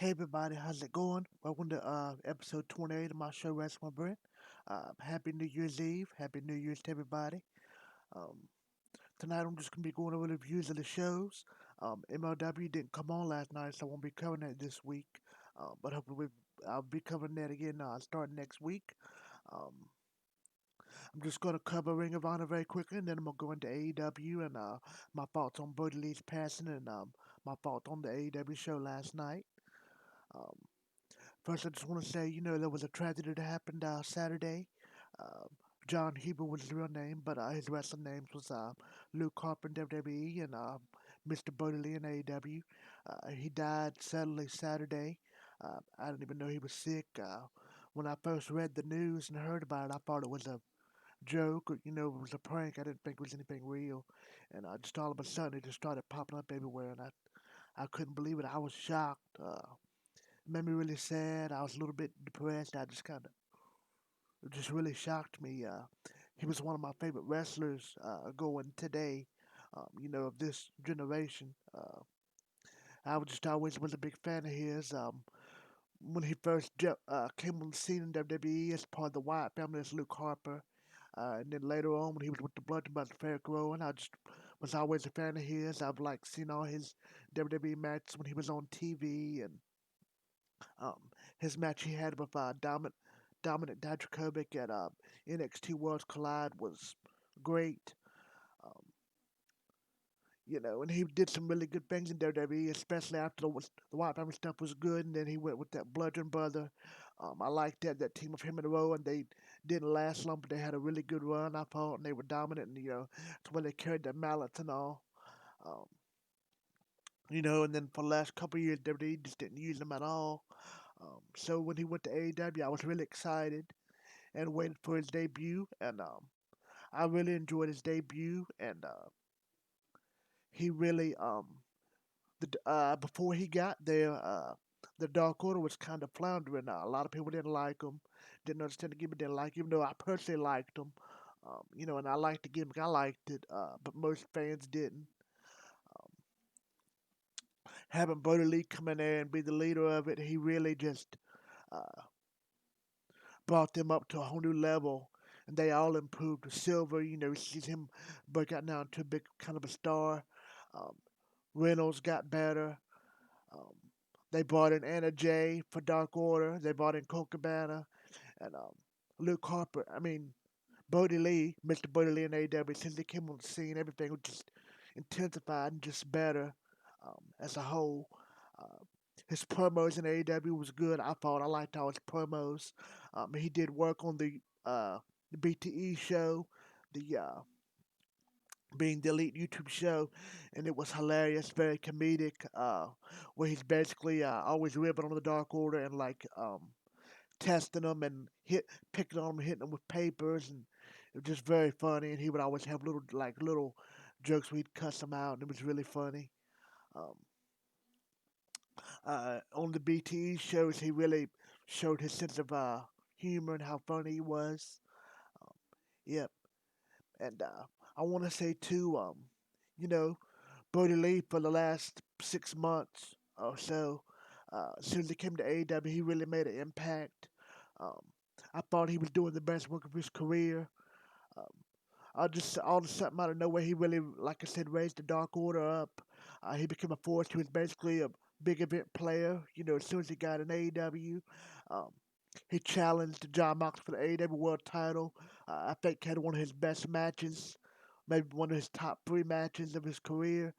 Hey everybody, how's it going? Welcome to episode 28 of my show, Wrestling with Brent. Happy New Year's Eve. Happy New Year's to everybody. Um, Tonight I'm just going to be going over the reviews of the shows. MLW didn't come on last night, so I won't be covering that this week. But hopefully I'll be covering that again starting next week. Um, I'm just going to cover Ring of Honor very quickly, and then I'm going to go into AEW and my thoughts on Brodie Lee's passing and my thoughts on the AEW show last night. Um, First, I just want to say, there was a tragedy that happened Saturday. Uh, John Huber was his real name, but his wrestling name was Luke Harper in WWE and Mr. Brodie Lee in AEW. He died suddenly Saturday. I didn't even know he was sick. When I first read the news and heard about it, I thought it was a joke or, it was a prank. I didn't think it was anything real. And just all of a sudden, it just started popping up everywhere, and I couldn't believe it. I was shocked. It made me really sad. I was a little bit depressed. I just kind of, it just really shocked me. He was one of my favorite wrestlers going today, of this generation. I was just always was a big fan of his. When he first came on the scene in WWE as part of the Wyatt family as Luke Harper. And then later on, when he was with the Bludgeon Brothers, Fair Growing, I just was always a fan of his. I've like seen all his WWE matches when he was on TV, and um, his match he had with Dominic Dijakovic at NXT Worlds Collide was great. Um, and he did some really good things in WWE, especially after the White Family stuff was good, and then he went with that Bludgeon Brother. I liked that team of him in a row, and they didn't last long, but they had a really good run, I thought, and they were dominant, and it's when they carried their mallets and all. Um, and then for the last couple of years, WWE just didn't use them at all. So when he went to AEW, I was really excited and waited for his debut, and I really enjoyed his debut, and he really before he got there, the Dark Order was kind of floundering. A lot of people didn't like him, didn't understand the gimmick, didn't like him. Though I personally liked him, and I liked the gimmick, I liked it, but most fans didn't. Um, Having Brodie Lee come in there and be the leader of it, he really just uh, brought them up to a whole new level, and they all improved. Silver, sees him break out now into a big kind of a star. Um, Reynolds got better. Um, they brought in Anna Jay for Dark Order. They brought in Colt Cabana and Luke Harper. I mean, Brodie Lee, Mr. Brodie Lee in AEW, since he came on the scene, everything was just intensified and just better as a whole. Uh, his promos in AEW was good. I thought I liked all his promos. He did work on the BTE show, the being the elite YouTube show, and it was hilarious, very comedic. Where he's basically always ribbing on the Dark Order and like testing them and picking on them, hitting them with papers, and it was just very funny. And he would always have little jokes where he'd cuss them out, and it was really funny. Um, on the BTE shows, he really showed his sense of humor and how funny he was. Um, yep, and I want to say too, you know, Brodie Lee for the last 6 months or so, as soon as he came to AEW, he really made an impact. Um, I thought he was doing the best work of his career. Um, I just all of a sudden out of nowhere, he really, like I said, raised the Dark Order up. He became a force. He was basically a big event player. As soon as he got an AEW, um, he challenged John Moxley for the AEW World Title. I think he had one of his best matches, maybe one of his top three matches of his career.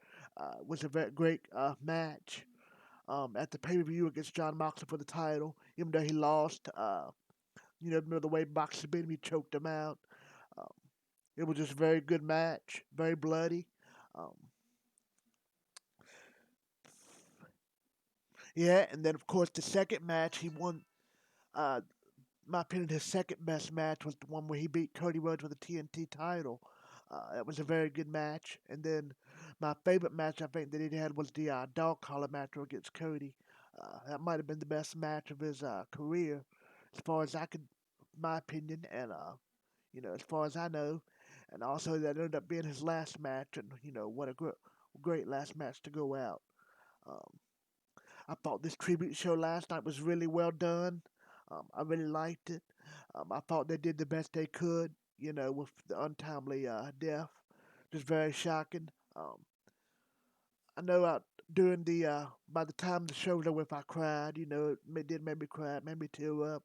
Was a very great match at the pay per view against John Moxley for the title. Even though he lost, remember the way Moxley beat him, he choked him out. Um, it was just a very good match, very bloody. Um, yeah, and then of course the second match he won. Uh, my opinion, his second best match was the one where he beat Cody Rhodes for the TNT title. That was a very good match. And then my favorite match I think that he had was the dog collar match against Cody. That might have been the best match of his career, as far as I could, my opinion, and as far as I know. And also that ended up being his last match, and what a great last match to go out. Um, I thought this tribute show last night was really well done. I really liked it. I thought they did the best they could, with the untimely death. Just very shocking. I know during by the time the show was over, if I cried, it did make me cry, it made me tear up.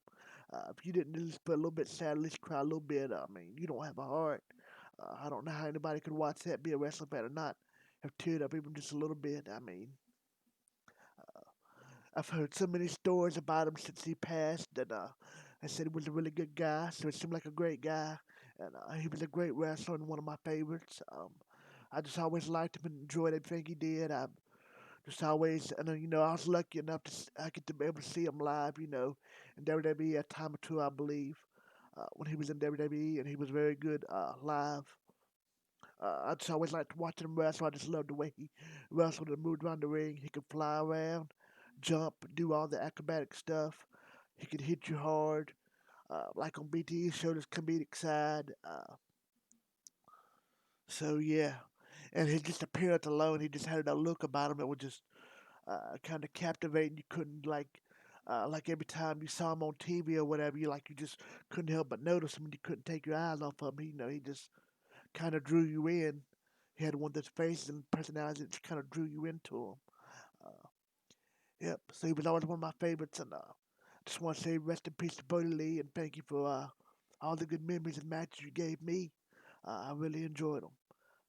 If you didn't at least put a little bit sad, at least cry a little bit. I mean, you don't have a heart. I don't know how anybody could watch that, be a wrestling fan, and not have teared up even just a little bit. I mean, I've heard so many stories about him since he passed, and I said he was a really good guy, so it seemed like a great guy, and he was a great wrestler and one of my favorites. I just always liked him and enjoyed everything he did. I just always, and I was lucky enough I get to be able to see him live, in WWE a time or two, I believe, when he was in WWE, and he was very good live. I just always liked watching him wrestle. I just loved the way he wrestled and moved around the ring. He could fly around, jump, do all the acrobatic stuff. He could hit you hard, like on BT, he showed his comedic side. So yeah, and his just appearance alone, he just had a look about him that was just kind of captivating. You couldn't like every time you saw him on TV or whatever, you just couldn't help but notice him, and you couldn't take your eyes off of him. He just kind of drew you in. He had one of those faces and personalities that just kind of drew you into him. Uh, yep. So he was always one of my favorites, and just want to say rest in peace to Brodie Lee, and thank you for all the good memories and matches you gave me. I really enjoyed them.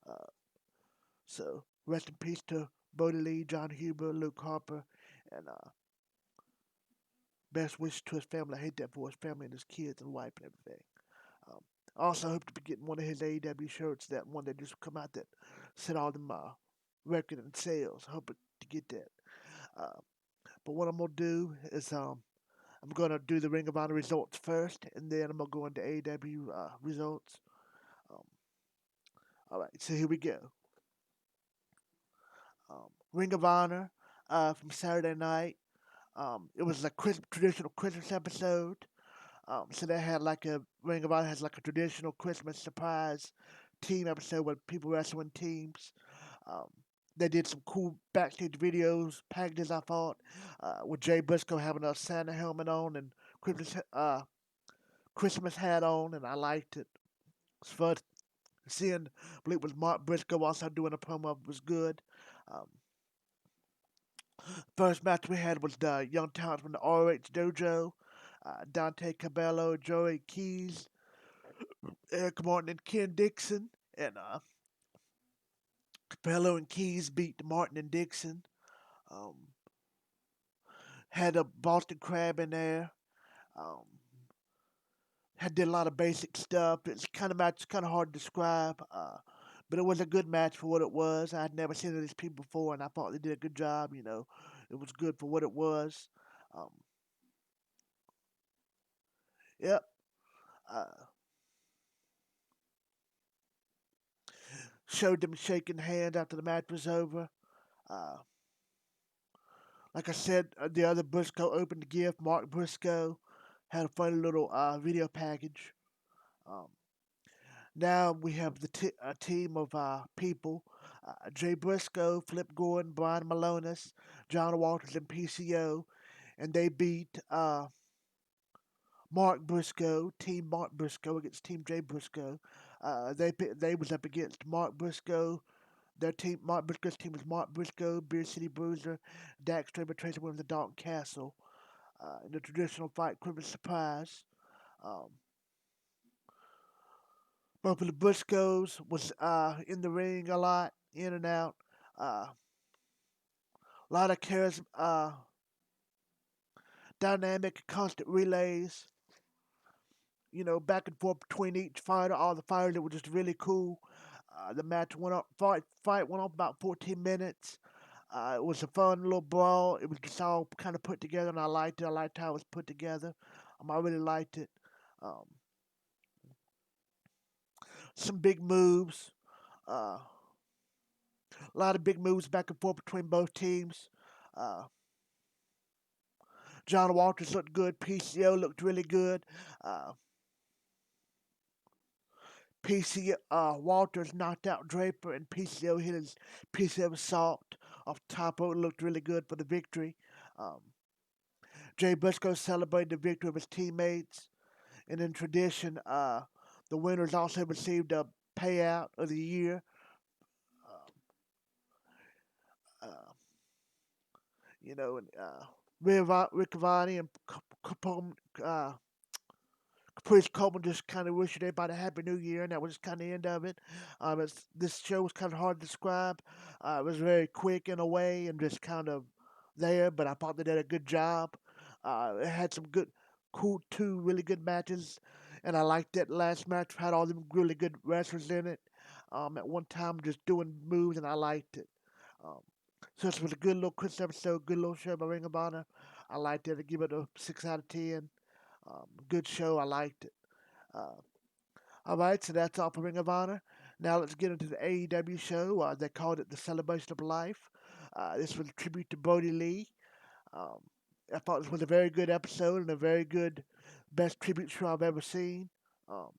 Uh, so rest in peace to Brodie Lee, John Huber, Luke Harper, and best wishes to his family. I hate that for his family and his kids and wife and everything. Um, I also hope to be getting one of his AEW shirts, that one that just come out that set all them record and sales. I hope to get that. Uh, but what I'm gonna do is I'm gonna do the Ring of Honor results first, and then I'm gonna go into AEW results. Um, all right, so here we go. Ring of Honor from Saturday night. It was a traditional Christmas episode. So they had like a Ring of Honor has like a traditional Christmas surprise team episode with people wrestling teams. Um, they did some cool backstage videos, packages. I thought with Jay Briscoe having a Santa helmet on and Christmas hat on, and I liked it. It's fun seeing. I believe it was Mark Briscoe also doing a promo was good. Um, First match we had was the young talent from the ROH Dojo, Dante Cabello, Joey Keys, Eric Martin, and Ken Dixon. And Cabello and Keys beat Martin and Dixon. Um, had a Boston Crab in there. Um, had did a lot of basic stuff. It's kind of match, it's kind of hard to describe. But it was a good match for what it was. I had never seen these people before, and I thought they did a good job. It was good for what it was. Um, yep. Uh, Showed them shaking hands after the match was over. Uh, like I said, the other Briscoe opened the gift. Mark Briscoe had a funny little video package. Um, Now we have a team of people: Jay Briscoe, Flip Gordon, Brian Malonis, John Walters, and PCO, and they beat Mark Briscoe, Team Mark Briscoe against Team Jay Briscoe. They was up against Mark Briscoe. Their team, Mark Briscoe's team was Mark Briscoe, Beer City Bruiser, Dax Draper, Tracy Williams, and Dalton Castle. In the traditional fight, Christmas Surprise. Um, Both of the Briscoes was in the ring a lot, in and out. A lot of charisma, dynamic, constant relays. Back and forth between each fighter. All the fighters that were just really cool. The match went up. Fight went on about 14 minutes. It was a fun little brawl. It was just all kind of put together, and I liked it. I liked how it was put together. I really liked it. Um, some big moves. Uh, a lot of big moves back and forth between both teams. Uh, John Walters looked good. PCO looked really good. Uh, PC Walters knocked out Draper, and PCO hit his PCO assault. off the top rope. It looked really good for the victory. Um, Jay Briscoe celebrated the victory of his teammates. And in tradition, the winners also received a payout of the year. Uh, uh, and Rick Vani and Capone, Chris Coleman just kind of wished everybody a happy new year, and that was kind of the end of it. This show was kind of hard to describe. It was very quick in a way and just kind of there, but I thought they did a good job. It had some good, cool, two really good matches, and I liked that last match. Had all them really good wrestlers in it. At one time, just doing moves, and I liked it. Um, so it was a good little Chris episode, good little show by Ring of Honor. I liked it. I give it a 6 out of 10. Good show. I liked it. Uh, all right, so that's all for Ring of Honor. Now let's get into the AEW show. They called it the Celebration of Life. This was a tribute to Brodie Lee. Um, I thought this was a very good episode and a very good, best tribute show I've ever seen. Um,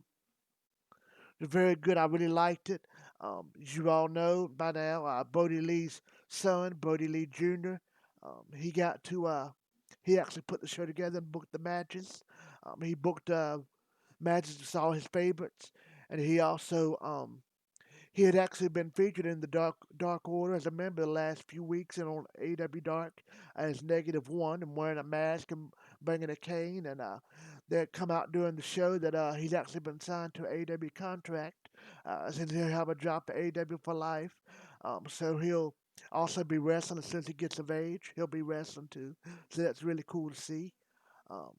it was very good. I really liked it. As you all know by now, Brodie Lee's son, Brodie Lee Jr., he got to, he actually put the show together and booked the matches. He booked matches to all his favorites, and he had actually been featured in the Dark Order as a member the last few weeks and on AW Dark as -1 and wearing a mask and bringing a cane. And they had come out during the show that he's actually been signed to an AW contract, since he'll have a job at AW for life. So he'll also be wrestling as soon as he gets of age. He'll be wrestling too. So that's really cool to see. Um,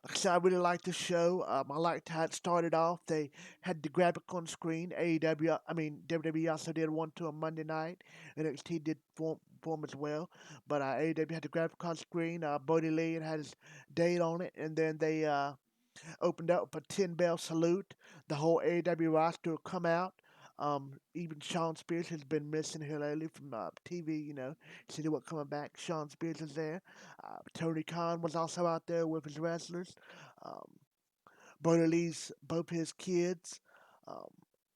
like I said, I really liked the show. I liked how it started off. They had the graphic on screen. WWE also did one to a Monday night. NXT did form as well. But AEW had the graphic on screen. Bodie Lee had his date on it. And then they opened up a 10 bell salute. The whole AEW roster will come out. Even Sean Spears has been missing here lately from TV, said he was coming back. Sean Spears is there. Tony Khan was also out there with his wrestlers. Um, Brother Lee's both his kids. Of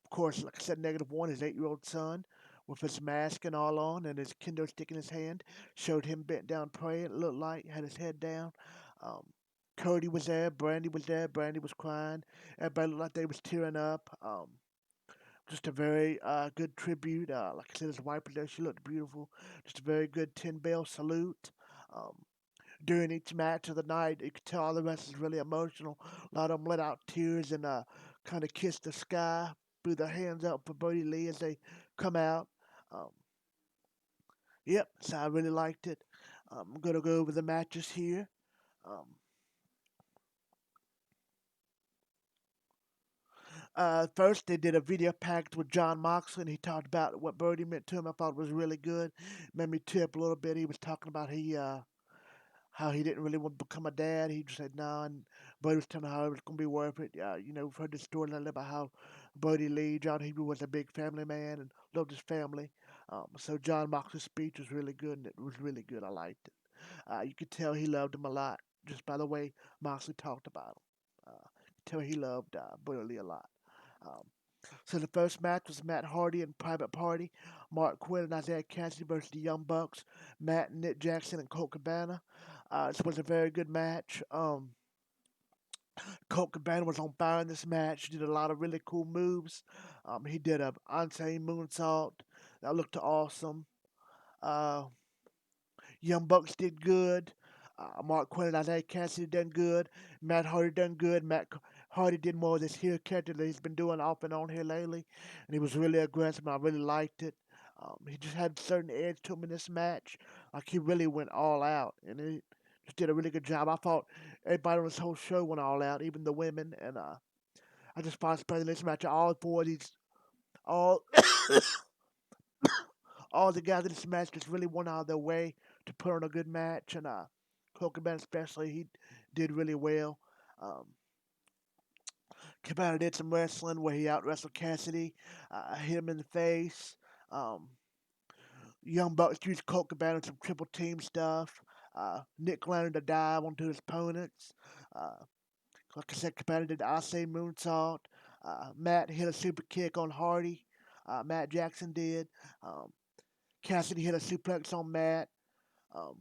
course, like I said, -1, his 8-year-old son, with his mask and all on and his kendo stick in his hand, showed him bent down praying. It looked like had his head down. Um, Cody was there. Brandy was there. Brandy was crying. Everybody looked like they was tearing up. Just a very good tribute. Like I said, his wife was there. She looked beautiful. Just a very good 10 bell salute. Um, During each match of the night, you could tell all the wrestlers really emotional. A lot of them let out tears and kind of kissed the sky, threw their hands up for Brody Lee as they come out. Um, yep, so I really liked it. I'm going to go over the matches here. Um, First, they did a video package with John Moxley, and he talked about what Brody meant to him. I thought it was really good. Made me tear up a little bit. He was talking about how he didn't really want to become a dad. He just said no, and Brody was telling him how it was going to be worth it. We've heard the story about how Brody Lee, John Hebrew, was a big family man and loved his family. So John Moxley's speech was really good, and it was really good. I liked it. You could tell he loved him a lot just by the way Moxley talked about him. You could tell he loved Brody Lee a lot. Um, so the first match was Matt Hardy and Private Party, Mark Quinn and Isaiah Cassidy versus the Young Bucks, Matt and Nick Jackson and Colt Cabana. This was a very good match. Colt Cabana was on fire in this match. He did a lot of really cool moves. He did a insane moonsault that looked awesome. Uh, Young Bucks did good. Mark Quinn and Isaiah Cassidy done good. Matt Hardy done good. Hardy did more of this heel character that he's been doing off and on here lately, and he was really aggressive. And I really liked it. He just had a certain edge to him in this match. Like he really went all out, and he just did a really good job. I thought everybody on this whole show went all out, even the women. And I just thought especially this match, all four of these, all all the guys in this match just really went out of their way to put on a good match. And Cabana especially, he did really well. Um, Cabana did some wrestling where he out wrestled Cassidy, hit him in the face. Um, Young Bucks used Colt Cabana in some triple team stuff. Nick landed a dive onto his opponents. Uh, like I said, Cabana did the I Say moonsault. Matt hit a super kick on Hardy. Matt Jackson did. Um, Cassidy hit a suplex on Matt. Um,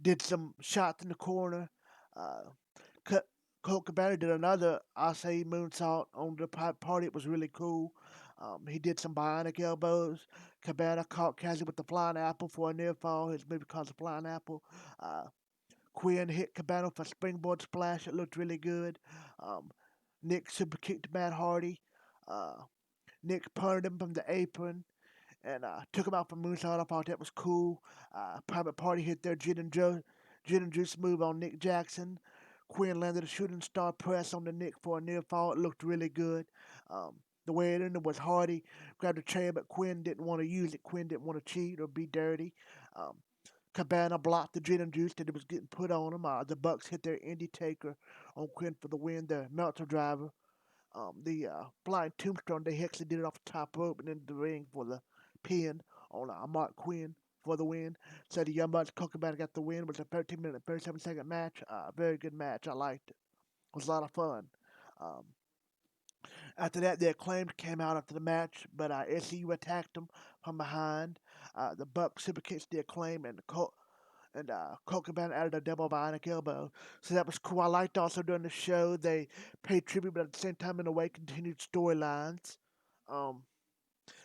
did some shots in the corner. Uh, Colt Cabana did another Acai moonsault on the party. It was really cool. He did some bionic elbows. Cabana caught Cassidy with the flying apple for a near fall. His movie called the Flying Apple. Uh, Quinn hit Cabana for a springboard splash. It looked really good. Um, Nick super kicked Matt Hardy. Uh, Nick punted him from the apron and took him out for moonsault. I thought that was cool. Private Party hit their gin and juice move on Nick Jackson. Quinn landed a shooting star press on the Nick for a near fall. It looked really good. Um, the way it ended was Hardy grabbed a chair, but Quinn didn't want to use it. Quinn didn't want to cheat or be dirty. Um, Cabana blocked the gin and juice that it was getting put on him. The Bucks hit their Indie Taker on Quinn for the win. The Meltzer driver. The flying tombstone, they actually did it off the top rope and into the ring for the pin on Mark Quinn for the win. So the Young Bucks Coke Cabana got the win. It was a 13-minute, 37-second match. Very good match. I liked it. It was a lot of fun. Um, After that, the Acclaimed came out after the match, but SCU attacked them from behind. The Bucks super kicked the Acclaim and Colt Cabana added a double bionic elbow. So that was cool. I liked also during the show they paid tribute, but at the same time, in a way, continued storylines. Um,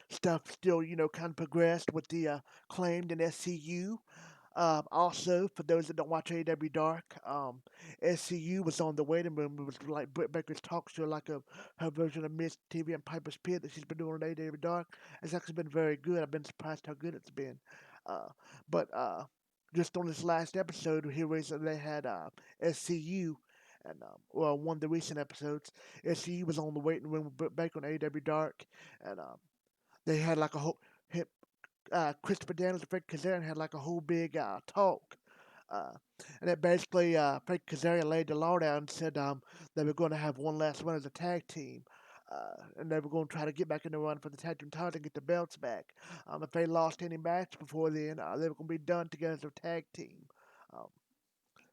Stuff still, kind of progressed with the Claimed and SCU. Also, for those that don't watch AEW Dark, SCU was on the waiting room. It was like Britt Baker's talk show, like her version of Miss TV and Piper's Pit that she's been doing on AEW Dark. It's actually been very good. I've been surprised how good it's been. Uh, but just on this last episode here recently, they had SCU. And well, one of the recent episodes, SCU was on the waiting room with Britt Baker on AEW Dark, and they had like a whole Christopher Daniels and Frank Kazarian had like a whole big talk. Uh, and it basically, Frank Kazarian laid the law down and said they were going to have one last run as a tag team. And they were going to try to get back in the run for the tag team titles and get the belts back. If they lost any match before then, they were going to be done together as a tag team. Um,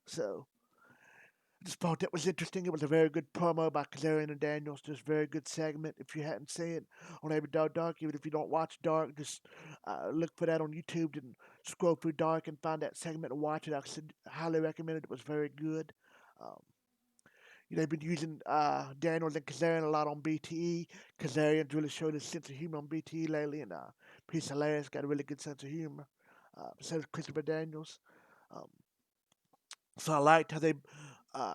so just thought that was interesting. It was a very good promo by Kazarian and Daniels. Just very good segment. If you hadn't seen it on Every Dark, even if you don't watch Dark, just look for that on YouTube and scroll through Dark and find that segment and watch it. Highly recommend it. It was very good. Um, they've been using Daniels and Kazarian a lot on BTE. Kazarian's really showed his sense of humor on BTE lately, and he's hilarious. Got a really good sense of humor. So does Christopher Daniels. Um, so I liked how they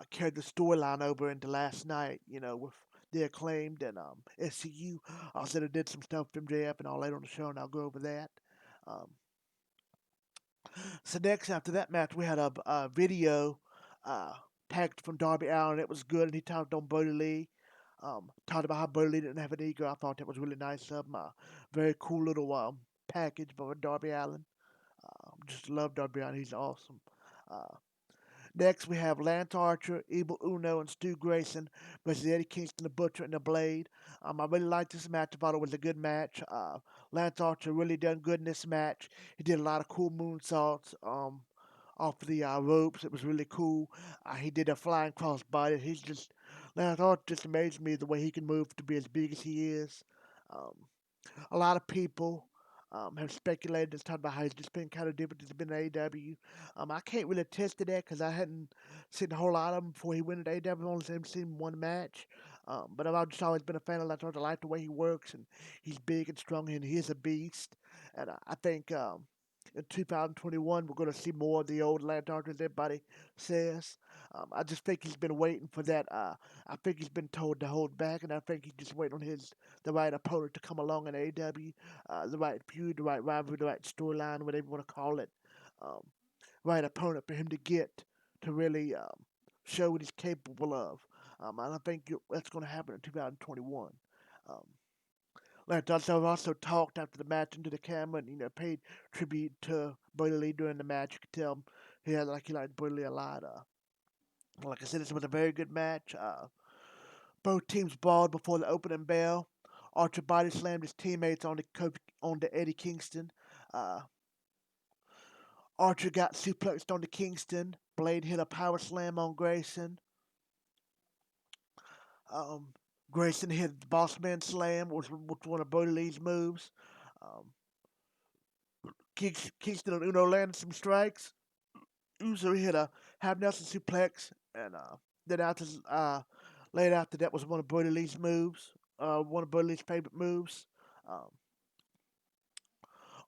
carried the storyline over into last night, with the Acclaimed and SCU. Also, they did some stuff with MJF and all later on the show, and I'll go over that. Um, so next, after that match, we had a video uh, tagged from Darby Allin. It was good, and he talked on Brodie Lee. Talked about how Brodie Lee didn't have an ego. I thought that was really nice of him. Very cool little package by Darby Allin. Just love Darby Allin. He's awesome. Uh, Next, we have Lance Archer, Evil Uno, and Stu Grayson versus Eddie Kingston, the Butcher, and the Blade. I really liked this match. I thought it was a good match. Lance Archer really done good in this match. He did a lot of cool moonsaults off the ropes. It was really cool. He did a flying crossbody. Lance Archer just amazed me the way he can move to be as big as he is. Um, a lot of people have speculated and talked about how he's just been kind of different since he's been in AEW. I can't really attest to that because I hadn't seen a whole lot of him before he went to AEW. I've only seen one match. But I've just always been a fan of Lance Archer. I like the way he works, and he's big and strong, and he is a beast. And I think in 2021 we're going to see more of the old Lance Archer, as everybody says. I just think he's been waiting for that. I think he's been told to hold back, and I think he's just waiting on the right opponent to come along in AEW, the right feud, the right rivalry, the right storyline, whatever you want to call it, um, right opponent for him to get to really show what he's capable of. And I think that's going to happen in 2021. Um, Lance also talked after the match into the camera and paid tribute to Brodie Lee during the match. You could tell he liked Brodie Lee a lot. Like I said, this was a very good match. Both teams brawled before the opening bell. Archer body slammed his teammates on the Eddie Kingston. Uh, Archer got suplexed on the Kingston. Blade hit a power slam on Grayson. Um, Grayson hit the Bossman Slam, which was one of Brodie Lee's moves. Um, Kingston and Uno landed some strikes. Uso hit a half Nelson suplex, and then laid out that was one of Brodie Lee's moves, one of Brodie Lee's favorite moves. Um,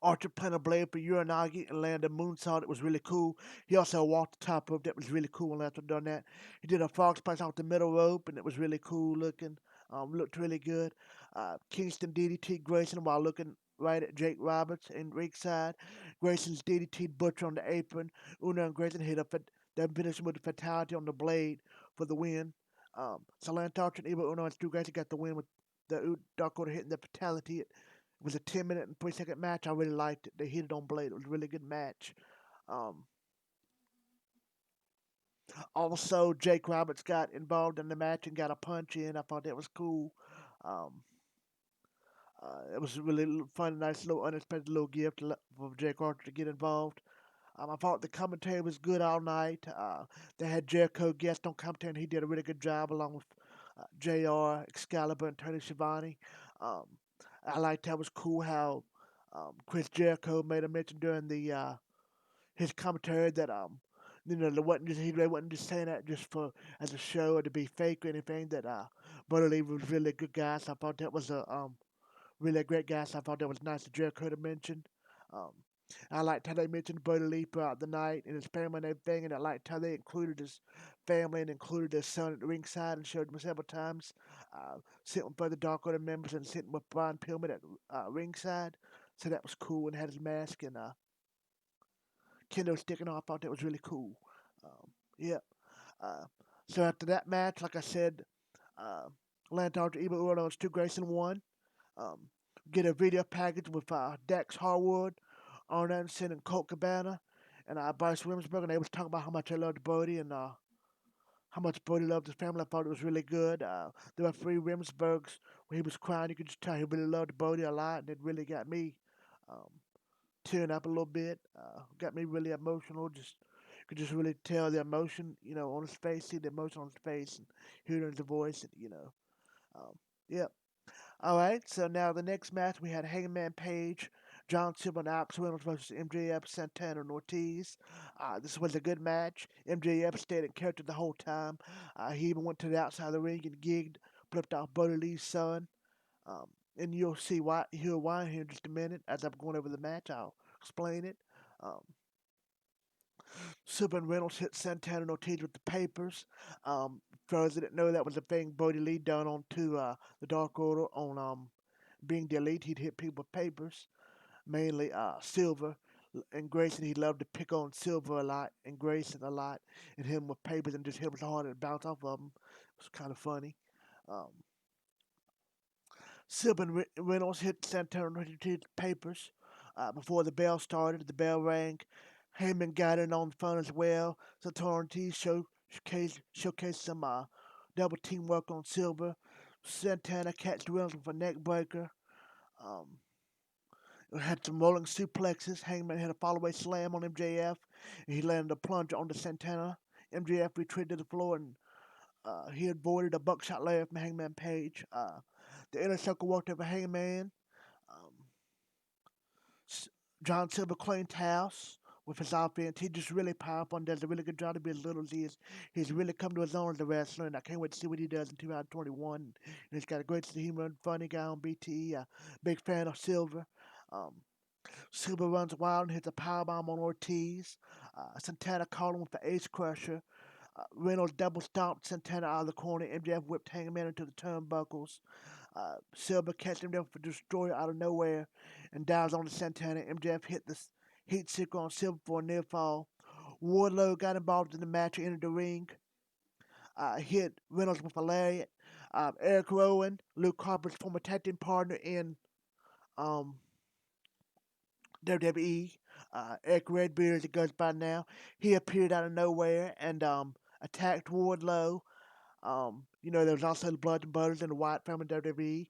Archer planted a blade for Uranagi and landed a moonsault. It was really cool. He also walked the top rope. That was really cool when after done that. He did a frog splash off the middle rope, and it was really cool looking. Looked really good. Kingston DDT Grayson while looking right at Jake Roberts in ringside. Grayson's DDT Butcher on the apron. Uno and Grayson then finished with a fatality on the blade for the win. So Lance Archer and Evil Uno and Stu Grayson got the win with the Dark Order hitting the fatality. It was a 10-minute and 3-second match. I really liked it. They hit it on Blade. It was a really good match. Um, Also, Jake Roberts got involved in the match and got a punch in. I thought that was cool. Um, it was a really fun, nice little unexpected little gift for Jake Archer to get involved. I thought the commentary was good all night. They had Jericho guest on commentary, and he did a really good job along with JR, Excalibur, and Tony Schiavone. Um, I liked how it was cool how Chris Jericho made a mention during the his commentary that there wasn't just, he wasn't just saying that just for as a show or to be fake or anything. That Brother Lee was really a good guy. So I thought that was a really a great guy. So I thought that was nice of Jericho to mention. Um, I liked how they mentioned Brother Lee throughout the night and his family and everything, and I liked how they included his family and included his son at the ringside and showed him several times, sitting with other Dark Order members and sitting with Brian Pillman at ringside. So that was cool and had his mask and kendo sticking off. I thought that was really cool. Yeah. Uh, so after that match, like I said, uh, Lance Archer, Evil Uno, and Stu Grayson won. Um, get a video package with Dax Harwood, Arn Anderson, and Colt Cabana, and Bryce Wimsberg, and they was talking about how much they loved Brody and how much Brody loved his family. I thought it was really good. There were three Wimsbergs when he was crying. You could just tell he really loved Brody a lot, and it really got me um, tearing up a little bit. Got me really emotional. Just could just really tell the emotion, on his face, see the emotion on his face, and hear it in his voice, and um, yeah. All right, so now the next match we had Hangman Page, John Cena, and Alex Reynolds versus MJF, Santana, and Ortiz. This was a good match. MJF stayed in character the whole time. He even went to the outside of the ring and gigged, flipped off Brody Lee's son. Um, and you'll see why. Hear why here in just a minute. As I'm going over the match, I'll explain it. Um, Super and Reynolds hit Santana and Ortiz with the papers. For those that didn't know, that was a thing Brody Lee done on to the Dark Order on being the elite. He'd hit people with papers, mainly Silver. And Grayson, he loved to pick on Silver a lot and Grayson a lot, and hit him with papers and just hit him so hard and bounce off of him. It was kind of funny. Um, Sylvan Reynolds hit Santana with papers. Before the bell started, the bell rang. Heyman got in on the phone as well. Santana Ortiz showcased some double teamwork on Silver. Santana catched Reynolds with a neck breaker. Um, had some rolling suplexes. Hangman had a fallaway slam on MJF, and he landed a plunge onto Santana. MJF retreated to the floor and he avoided a buckshot layer from Hangman Page. The inner circle walked over Hangman. Um, John Silver cleaned house with his offense. He's just really powerful and does a really good job to be as little as he is. He's really come to his own as a wrestler, and I can't wait to see what he does in 2021. And he's got a great sense of humor and funny guy on BTE. Big fan of Silver. Um, Silver runs wild and hits a powerbomb on Ortiz. Santana caught him with the Ace Crusher. Reynolds double stomped Santana out of the corner. MJF whipped Hangman into the turnbuckles. Silver catches him there for Destroyer out of nowhere and dives on to Santana. MJF hit the heat seeker on Silver for a near fall. Wardlow got involved in the match and entered the ring. Hit Reynolds with a lariat. Eric Rowan, Luke Harper's former tag team partner in um, WWE. Eric Redbeard, as it goes by now, he appeared out of nowhere and attacked Wardlow. There was also the Blood and Butters and the Wyatt family in WWE.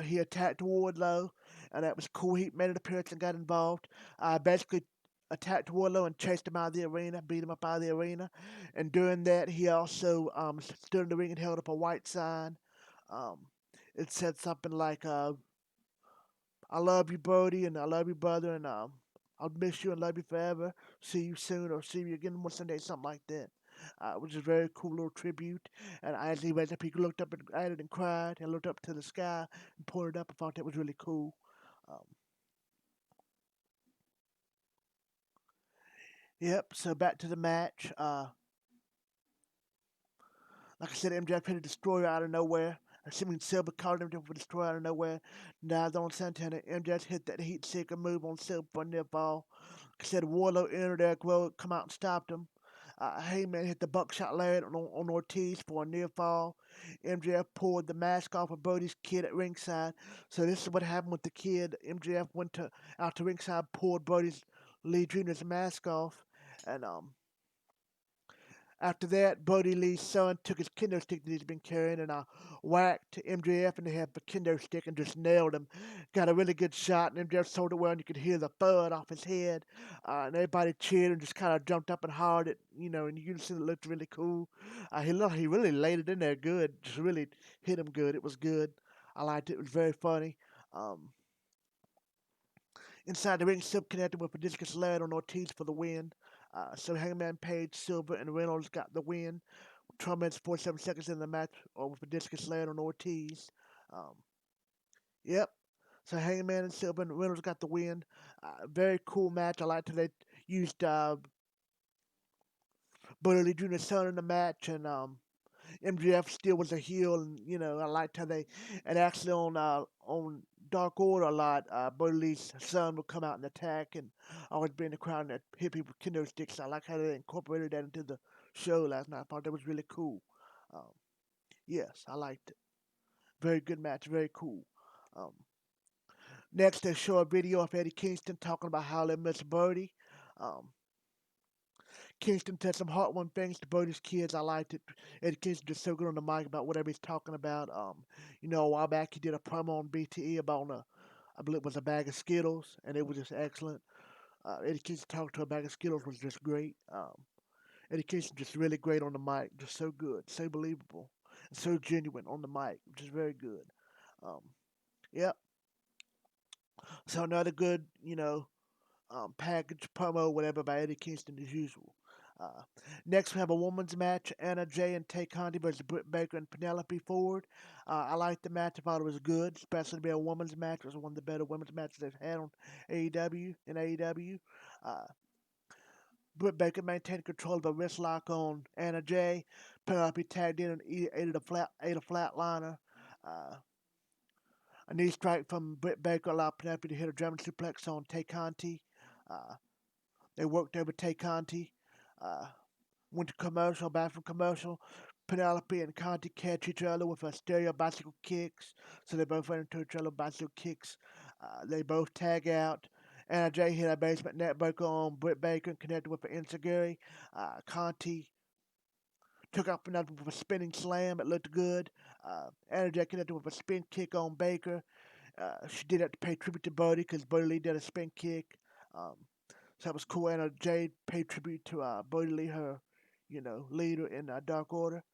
He attacked Wardlow, and that was cool. He made an appearance and got involved. Basically attacked Wardlow and chased him out of the arena, beat him up out of the arena. And during that, he also stood in the ring and held up a white sign. Um, it said something like, I love you, Brody, and I love you, brother, and I'll miss you and love you forever. See you soon or see you again one Sunday, something like that. Which is a very cool little tribute. And as he went up, he looked up at it and cried and looked up to the sky and pointed up. I thought that was really cool. Um, yep, so back to the match. Like I said, MJF hit a destroyer out of nowhere. Assuming Silver caught him for a destroyer out of nowhere. Dives on Santana. MJF hit that heat seeker move on Silver for a near fall. Like I said, Warlow entered Eric Rowe, come out and stopped him. Heyman hit the buckshot lariat on Ortiz for a near fall. MJF pulled the mask off of Brodie's kid at ringside. So this is what happened with the kid. MJF went out to ringside, pulled Brodie's Lee Jr.'s mask off, and after that, Brodie Lee's son took his kendo stick that he's been carrying and whacked MJF in the head with a kendo stick and just nailed him. Got a really good shot, and MJF sold it well, and you could hear the thud off his head. And everybody cheered and just kind of jumped up and hollered it, and you can see it looked really cool. He really laid it in there good, just really hit him good. It was good. I liked it. It was very funny. Um, Inside the ring, Silver connected with a discus lariat on Ortiz for the win. So Hangman Page, Silver, and Reynolds got the win. 12 minutes 47 seconds in the match with a discus lariat on Ortiz. Um, yep. So Hangman and Silver and Reynolds got the win. Very cool match. I liked how they used Brody Jr.'s son in the match, and MJF still was a heel, and I liked how they, and actually on Dark Order a lot, Brody Lee's son would come out and attack, and always be in the crowd and hit people with kendo sticks. I like how they incorporated that into the show last night. I thought that was really cool. Um, yes, I liked it. Very good match, very cool. Um, Next, they show a video of Eddie Kingston talking about how they miss Brody. Um, Kingston said some heartwarming things to Brodie's kids. I liked it. Eddie Kingston just so good on the mic about whatever he's talking about. A while back he did a promo on BTE about I believe it was a bag of Skittles, and it was just excellent. Eddie Kingston talking to a bag of Skittles was just great. Eddie Kingston just really great on the mic, just so good, so believable, and so genuine on the mic, which is very good. Um, yep. So another good, package promo, whatever, by Eddie Kingston as usual. Uh, Next, we have a women's match: Anna Jay and Tay Conti versus Britt Baker and Penelope Ford. I liked the match. I thought it was good, especially to be a women's match. It was one of the better women's matches they've had on AEW in AEW. Uh, Britt Baker maintained control of a wrist lock on Anna Jay. Penelope tagged in and ate a flatliner. Uh, a knee strike from Britt Baker allowed Penelope to hit a German suplex on Tay Conti. Uh, They worked over Tay Conti. Uh, Went to commercial, back from commercial. Penelope and Conti catch each other with a stereo bicycle kicks. So they both went into each other bicycle kicks. They both tag out. Anna Jay hit a basement net breaker on Britt Baker and connected with an enziguri. Conti took out Penelope with a spinning slam. It looked good. Anna Jay connected with a spin kick on Baker. She did that to pay tribute to Brody because Brody Lee did a spin kick. Um, so that was cool. And Jade paid tribute to Brody Lee, her, leader in Dark Order.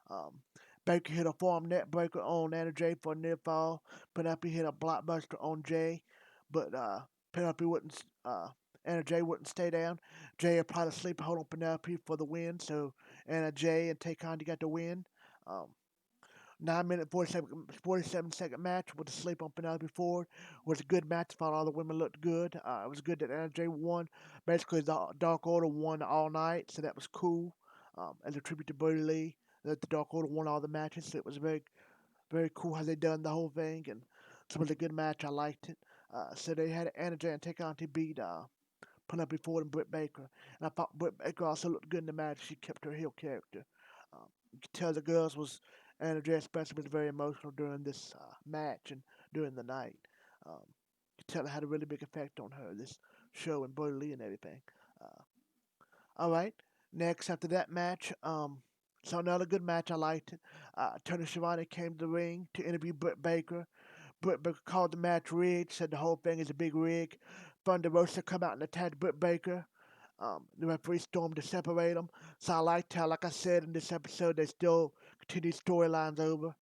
Um, Baker hit a forearm net breaker on Anna Jay for a near fall. Penelope hit a blockbuster on Jay, but Penelope wouldn't. Anna Jay wouldn't stay down. Jay applied a sleeper hold on Penelope for the win. So Anna Jay and Tay Conti got the win. Um, 9 minute 47-second match with a sleep on Penelope Ford was a good match. Thought all the women looked good. It was good that Anna Jay won. Basically, the Dark Order won all night, so that was cool. As a tribute to Brody Lee, that the Dark Order won all the matches. So it was very, very cool how they done the whole thing, and it was a good match. I liked it. So they had Anna Jay and Take On to beat Penelope Ford and Britt Baker. And I thought Britt Baker also looked good in the match. She kept her heel character. You could tell the girls was Anna Jay especially was very emotional during this match and during the night. You could tell it had a really big effect on her, this show and Brody Lee and everything. Uh, all right. Next, after that match, so another good match. I liked it. Tony Schiavone came to the ring to interview Britt Baker. Britt Baker called the match rigged, said the whole thing is a big rig. Thunder Rosa come out and attacked Britt Baker. The referee stormed to separate them. So I liked how, like I said in this episode, they still continue storylines over.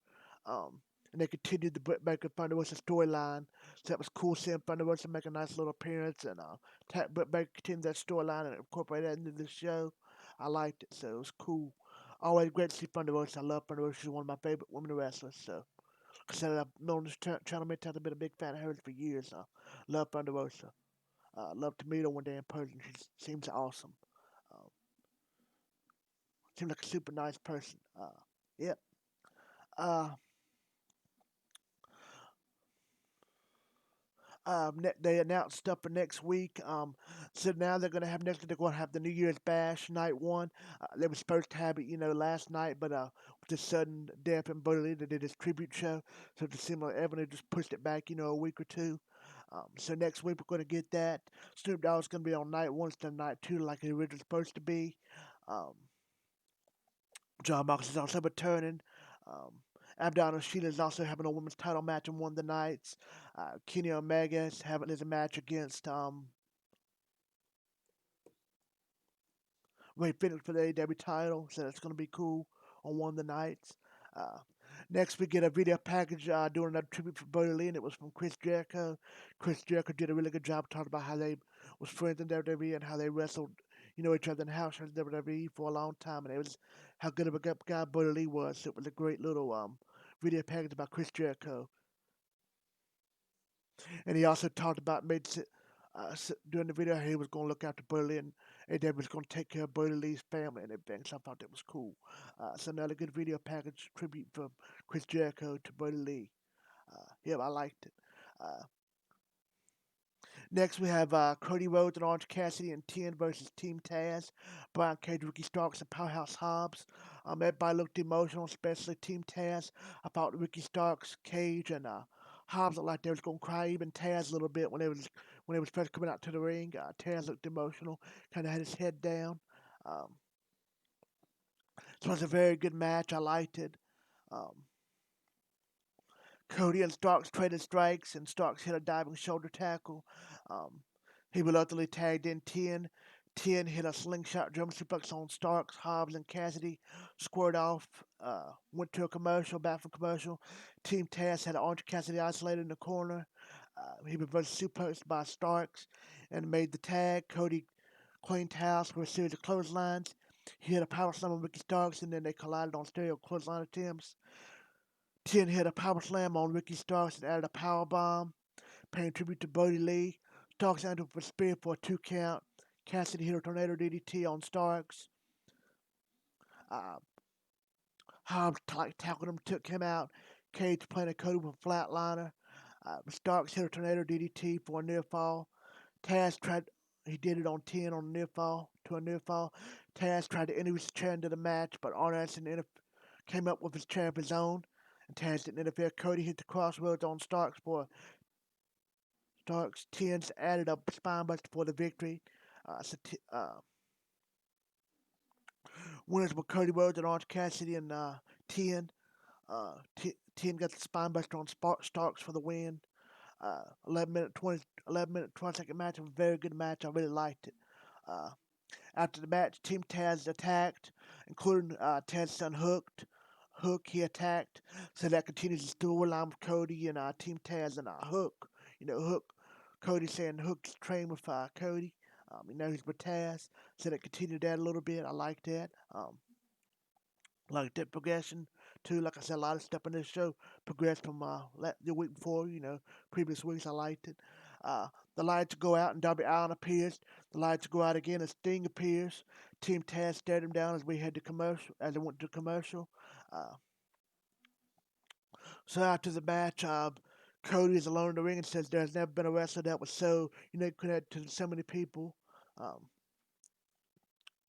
Um, and they continued the Britt Baker Thunder Rosa storyline. So that was cool seeing Thunder Rosa make a nice little appearance, and Britt Baker continued that storyline and incorporate that into the show. I liked it, so it was cool. Always great to see Thunder Rosa. I love Thunder Rosa. She's one of my favorite women wrestlers. So, like I said, I've known this channel many times. I've been a big fan of hers for years. Love Thunder Rosa. Love to meet her one day in person. She seems awesome. Uh, Seems like a super nice person. Yep. Uh, they announced stuff for next week. So now they're gonna have next. They're gonna have the New Year's Bash night one. They were supposed to have it, last night, but with the sudden death in Brody, they did this tribute show. So it seemed like Evan just pushed it back, a week or two. So next week we're gonna get that. Snoop Dogg's gonna be on night one instead of night two, like it originally supposed to be. Um, John Marcus is also returning. Um, Abdon Sheila is also having a women's title match in one of the nights. Kenny Omega is having his match against Ray Phoenix for the AEW title, so that's going to be cool on one of the nights. Uh, Next, we get a video package doing another tribute for Brody Lee, and it was from Chris Jericho. Chris Jericho did a really good job talking about how they was friends in WWE and how they wrestled, each other in house shows in WWE for a long time, and it was how good of a guy Brody Lee was. So it was a great little video package about Chris Jericho. And he also talked about during the video he was going to look after Brody and AEW was going to take care of Brody Lee's family and everything. So I thought that was cool. So another good video package tribute from Chris Jericho to Brody Lee. Yeah, I liked it. Uh, Next, we have Cody Rhodes and Orange Cassidy and TN versus Team Taz. Brian Cage, Ricky Starks, and Powerhouse Hobbs. Everybody looked emotional, especially Team Taz. I thought Ricky Starks, Cage, and Hobbs looked like they was gonna cry. Even Taz a little bit when they was first coming out to the ring. Taz looked emotional, kind of had his head down. Um, so it was a very good match. I liked it. Um, Cody and Starks traded strikes, and Starks hit a diving shoulder tackle. Um, he reluctantly tagged in 10. 10 hit a slingshot German suplex on Starks, Hobbs, and Cassidy. Squared off, went to a commercial, back from commercial. Team Taz had Orange Cassidy isolated in the corner. He reversed suplex by Starks and made the tag. Cody cleaned house with a series of clotheslines. He hit a power slam on Ricky Starks, and then they collided on stereo clothesline attempts. 10 hit a power slam on Ricky Starks and added a power bomb, paying tribute to Brody Lee. Starks ended up with a spear for a 2 count. Cassidy hit a tornado DDT on Starks. Uh, Hobbs tackled him, took him out. Cage planted Cody with a flatliner. Starks hit a tornado DDT for a near fall. Taz tried, he did it on 10 on a near fall, to a near fall. Taz tried to introduce the chair into the match, but Arn Anderson came up with his chair of his own. And Taz didn't interfere. Cody hit the crossroads on Starks for Starks. Tens added a spine buster for the victory. Winners were Cody Rhodes and Orange Cassidy and 10. 10 got the spine buster on Starks for the win. 11 minute 20-second match. A very good match. I really liked it. Uh, After the match, Team Taz attacked, including Taz's son Hook, he attacked. So that continues the storyline with Cody and Team Taz and Hook. Hook. Cody saying Hook's trained with Cody. He's with Taz. So that continued that a little bit. I like that. Like that progression too. Like I said, a lot of stuff in this show progressed from the week before. Previous weeks. I liked it. Uh, the lights go out and Darby Allin appears. The lights go out again and Sting appears. Team Taz stared him down as we head to commercial. As they went to commercial. Uh, so after the match, Cody is alone in the ring and says there's never been a wrestler that was so connected to so many people. Um,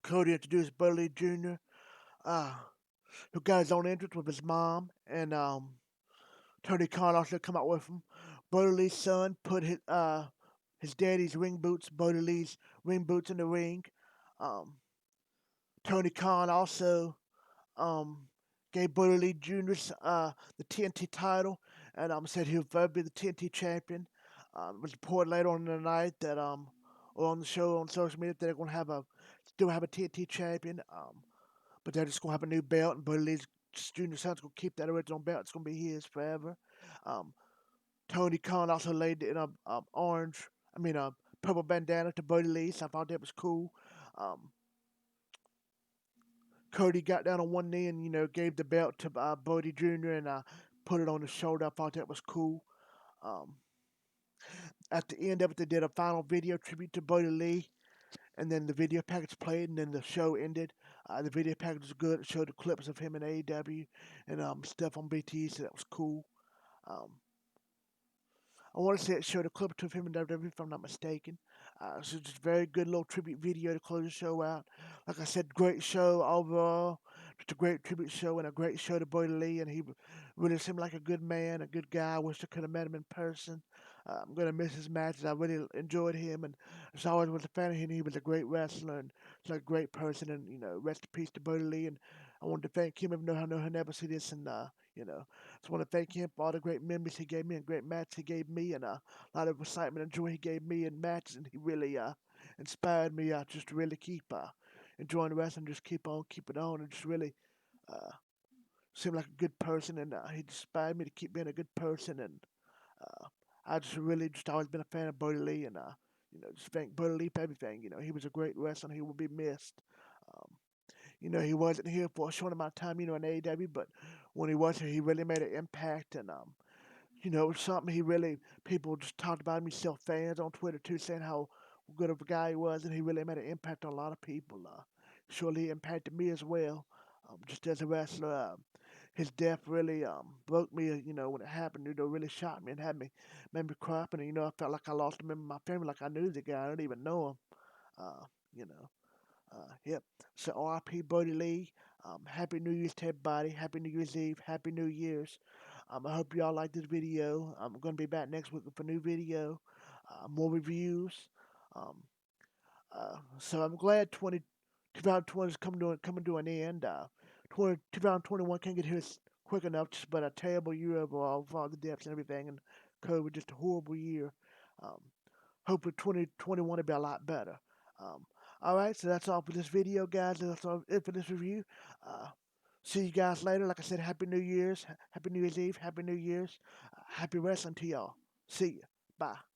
Cody introduced Brody Jr. Uh, who got his own entrance with his mom and Tony Khan also come out with him. Brody Lee's son put his daddy's ring boots, Brody Lee's ring boots in the ring. Um, Tony Khan also um, gave Brody Lee Jr. The TNT title and said he'll forever be the TNT champion. It was reported later on in the night that or on the show on social media that they're going to still have a TNT champion. But they're just going to have a new belt and Brody Lee's Junior Son's gonna keep that original belt. It's gonna be his forever. Um, Tony Khan also laid it in a orange, I mean a purple bandana to Brodie Lee. So I thought that was cool. Um, Cody got down on one knee and gave the belt to Brodie Jr. and put it on his shoulder. I thought that was cool. Um, at the end of it, they did a final video tribute to Brodie Lee, and then the video package played, and then the show ended. The video package was good. It showed the clips of him in AEW and stuff on BT, so that was cool. Um, I want to say it showed a clip of him in WWE, if I'm not mistaken. So just a very good little tribute video to close the show out. Like I said, great show overall. Just a great tribute show and a great show to Brodie Lee, and he really seemed like a good man, a good guy. I wish I could have met him in person. I'm gonna miss his matches. I really enjoyed him, and as always was a fan of him. He was a great wrestler and he's a great person. And rest in peace to Brodie Lee. And I wanted to thank him, even though I know he'll never see this. And you know, just want to thank him for all the great memories he gave me and great matches he gave me, and a lot of excitement and joy he gave me in matches. And he really inspired me just to really keep enjoying wrestling, just keep on keeping on, and just really uh, seemed like a good person. And he inspired me to keep being a good person. And uh, I just really just always been a fan of Brodie Lee, and just thank Brodie Lee for everything. He was a great wrestler. He will be missed. Um, he wasn't here for a short amount of time, in AEW, but when he was here, he really made an impact. And it was something he really, people just talked about him. He's still fans on Twitter too, saying how good of a guy he was, and he really made an impact on a lot of people. Surely he impacted me as well, just as a wrestler. His death really broke me, when it happened. Really shocked me and made me cry. And I felt like I lost a member of my family, like I knew the guy. I didn't even know him. You know. Yep. So R.I.P. Brodie Lee. Happy New Year's to everybody. Happy New Year's Eve. Happy New Year's. I hope y'all like this video. I'm going to be back next week with a new video, more reviews. Um, so I'm glad 2020 is coming to an end. 2021 can't get here quick enough, but a terrible year overall with all the deaths and everything, and COVID, just a horrible year. Um, Hopefully 2021 will be a lot better. Um, all right, so that's all for this video, guys. That's all it for this review. Uh, See you guys later. Like I said, Happy New Year's. Happy New Year's Eve. Happy New Year's. Happy wrestling to y'all. See ya. Bye.